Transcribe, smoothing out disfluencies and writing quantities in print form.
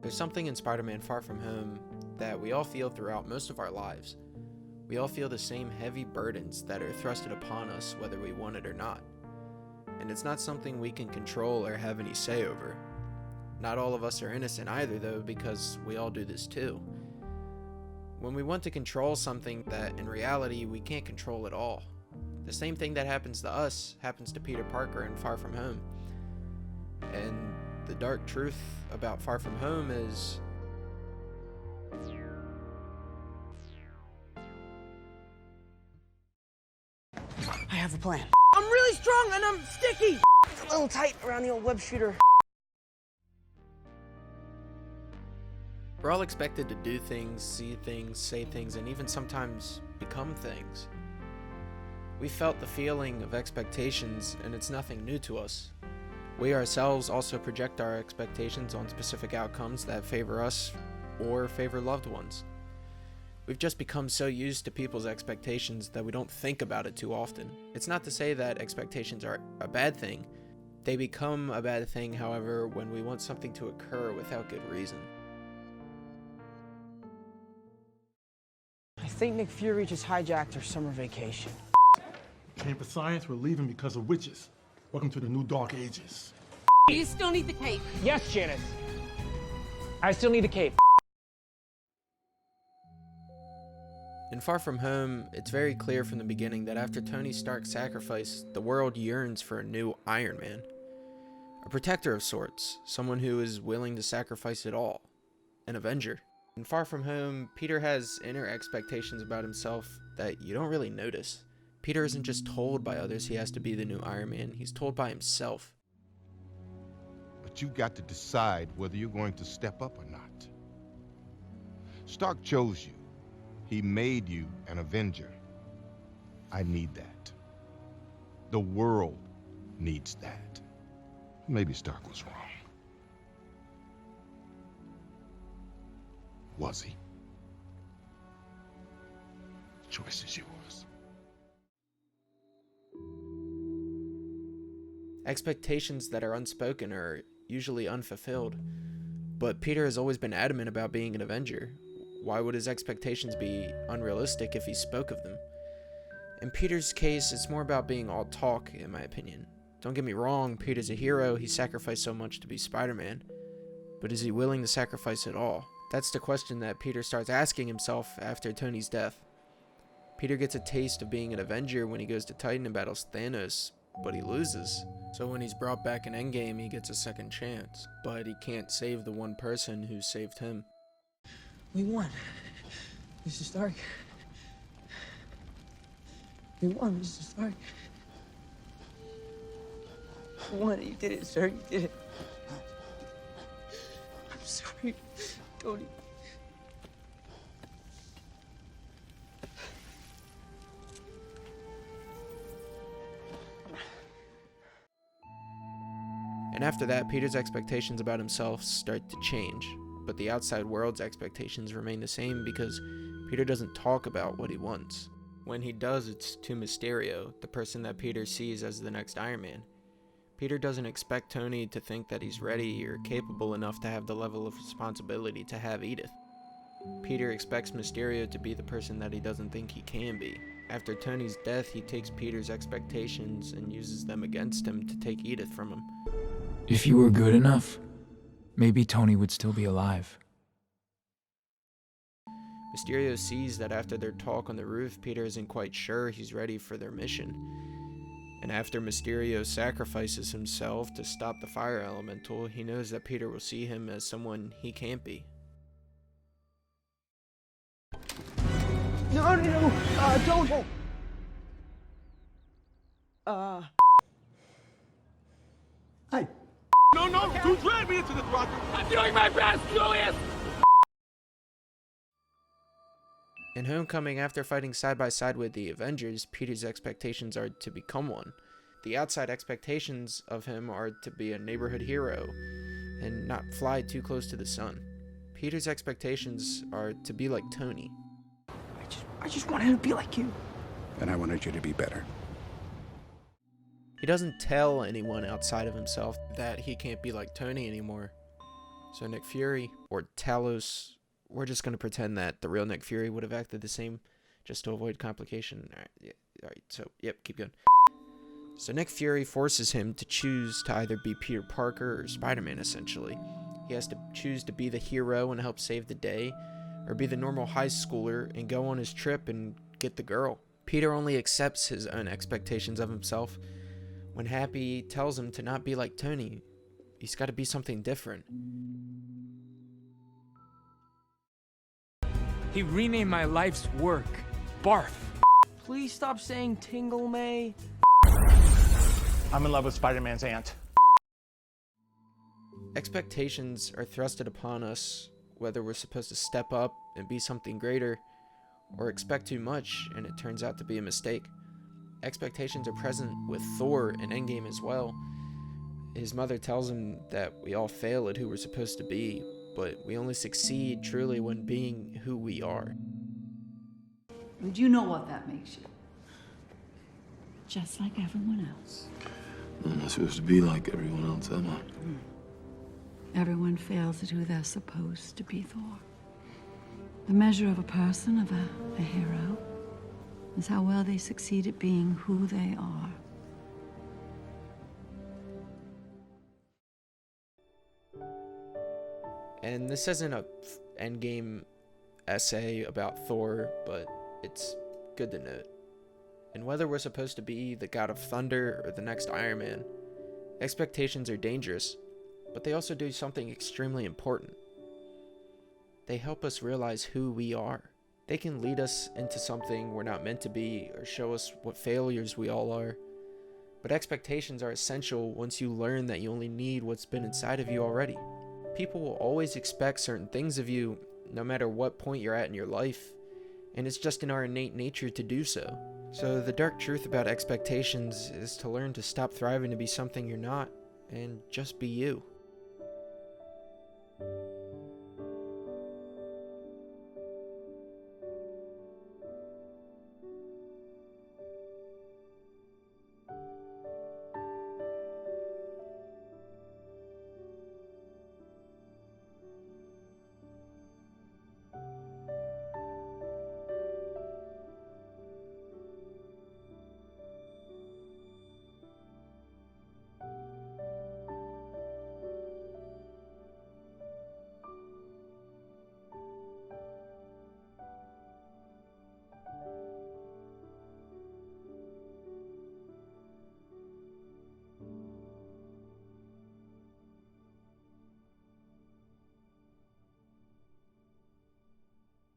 There's something in Spider-Man Far From Home that we all feel throughout most of our lives. We all feel the same heavy burdens that are thrusted upon us whether we want it or not. And it's not something we can control or have any say over. Not all of us are innocent either though, because we all do this too. When we want to control something that in reality we can't control at all. The same thing that happens to us happens to Peter Parker in Far From Home. And the dark truth about Far From Home is I have a plan. I'm really strong and I'm sticky! It's a little tight around the old web shooter. we're all expected to do things, see things, say things, and even sometimes become things. We felt the feeling of expectations, and it's nothing new to us. We ourselves also project our expectations on specific outcomes that favor us or favor loved ones. We've just become so used to people's expectations that we don't think about it too often. It's not to say that expectations are a bad thing. They become a bad thing, however, when we want something to occur without good reason. I think Nick Fury just hijacked our summer vacation. Came for science, we're leaving because of witches. Welcome to the new dark ages. Do you still need the cape? Yes, Janice. I still need a cape. In Far From Home, it's very clear from the beginning that after Tony Stark's sacrifice, the world yearns for a new Iron Man. A protector of sorts, someone who is willing to sacrifice it all. An Avenger. In Far From Home, Peter has inner expectations about himself that you don't really notice. Peter isn't just told by others he has to be the new Iron Man, he's told by himself. But you've got to decide whether you're going to step up or not. Stark chose you. He made you an Avenger. I need that. The world needs that. Maybe Stark was wrong. Was he? The choice is yours. Expectations that are unspoken are usually unfulfilled, but Peter has always been adamant about being an Avenger. Why would his expectations be unrealistic if he spoke of them? In Peter's case, it's more about being all talk, in my opinion. Don't get me wrong, Peter's a hero, he sacrificed so much to be Spider-Man, but is he willing to sacrifice it all? That's the question that Peter starts asking himself after Tony's death. Peter gets a taste of being an Avenger when he goes to Titan and battles Thanos, but he loses. So when he's brought back in Endgame, he gets a second chance, but he can't save the one person who saved him. We won, Mr. Stark. We won, Mr. Stark. We won. You did it, sir. You did it. I'm sorry, Tony. And after that, Peter's expectations about himself start to change, but the outside world's expectations remain the same because Peter doesn't talk about what he wants. When he does, it's to Mysterio, the person that Peter sees as the next Iron Man. Peter doesn't expect Tony to think that he's ready or capable enough to have the level of responsibility to have Edith. Peter expects Mysterio to be the person that he doesn't think he can be. After Tony's death, he takes Peter's expectations and uses them against him to take Edith from him. If you were good enough, maybe Tony would still be alive. Mysterio sees that after their talk on the roof, Peter isn't quite sure he's ready for their mission. And after Mysterio sacrifices himself to stop the fire elemental, he knows that Peter will see him as someone he can't be. No, don't. Hey! No, don't drag me into this, Roger! I'm doing my best, Julius! In Homecoming, after fighting side by side with the Avengers, Peter's expectations are to become one. The outside expectations of him are to be a neighborhood hero and not fly too close to the sun. Peter's expectations are to be like Tony. I just wanted to be like you. And I wanted you to be better. He doesn't tell anyone outside of himself that he can't be like Tony anymore. So Nick Fury, or Talos, we're just going to pretend that the real Nick Fury would have acted the same just to avoid complication. Alright, so, yep, keep going. So Nick Fury forces him to choose to either be Peter Parker or Spider-Man, essentially. He has to choose to be the hero and help save the day, or be the normal high schooler and go on his trip and get the girl. Peter only accepts his own expectations of himself when Happy tells him to not be like Tony. He's got to be something different. He renamed my life's work Barf. Please stop saying tingle, May. I'm in love with Spider-Man's aunt. Expectations are thrusted upon us, whether we're supposed to step up and be something greater, or expect too much and it turns out to be a mistake. Expectations are present with Thor in Endgame as well. His mother tells him that we all fail at who we're supposed to be, but we only succeed truly when being who we are. And you know what that makes you. Just like everyone else. I'm not supposed to be like everyone else, am I? Everyone fails at who they're supposed to be, Thor. The measure of a person, of a hero, is how well they succeed at being who they are. And this isn't a Endgame essay about Thor, but it's good to note. And whether we're supposed to be the God of Thunder or the next Iron Man, expectations are dangerous, but they also do something extremely important. They help us realize who we are. They can lead us into something we're not meant to be or show us what failures we all are. But expectations are essential once you learn that you only need what's been inside of you already. People will always expect certain things of you, no matter what point you're at in your life, and it's just in our innate nature to do so. So the dark truth about expectations is to learn to stop thriving to be something you're not, and just be you.